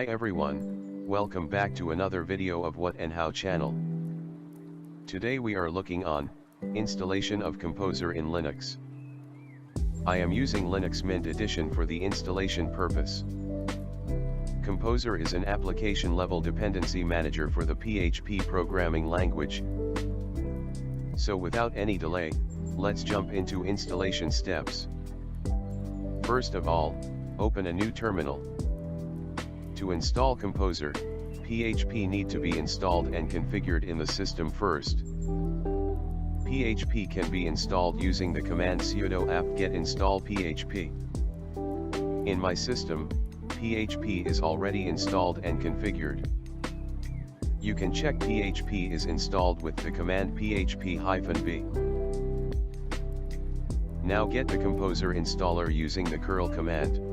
Hi everyone, welcome back to another video of What and How channel. Today we are looking on installation of Composer in Linux. I am using Linux Mint Edition for the installation purpose. Composer is an application level dependency manager for the PHP programming language. So without any delay, let's jump into installation steps. First of all, open a new terminal. To install Composer, PHP need to be installed and configured in the system first. PHP can be installed using the command sudo apt-get install php. In my system, PHP is already installed and configured. You can check PHP is installed with the command php-b. Now get the Composer installer using the curl command.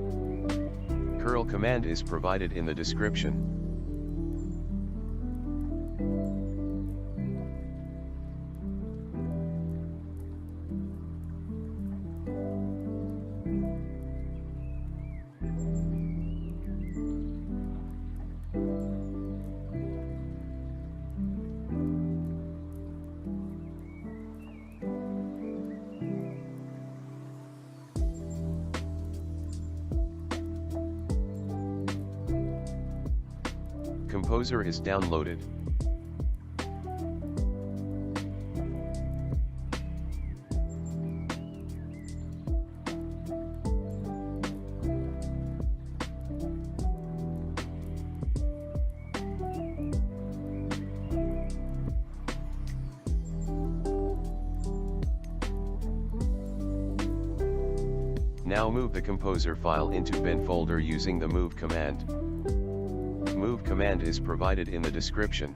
Curl command is provided in the description. Composer is downloaded. Now move the Composer file into bin folder using the move command. Move command is provided in the description.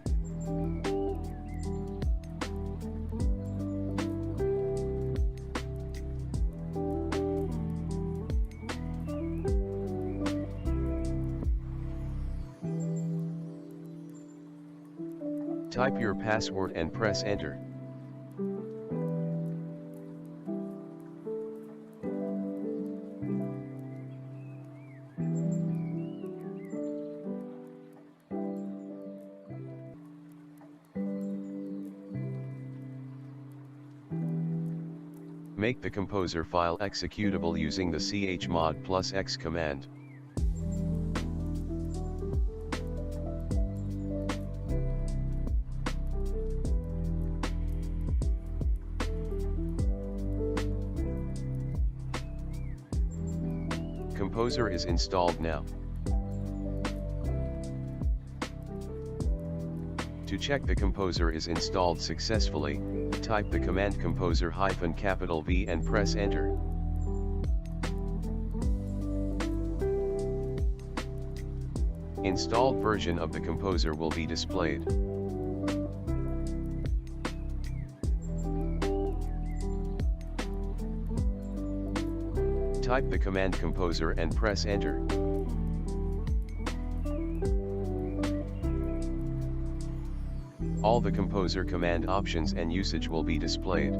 Type your password and press enter. Make the Composer file executable using the chmod +x command. Composer is installed now. To check the Composer is installed successfully, type the command composer-V and press enter. Installed version of the Composer will be displayed. Type the command Composer and press enter. All the Composer command options and usage will be displayed.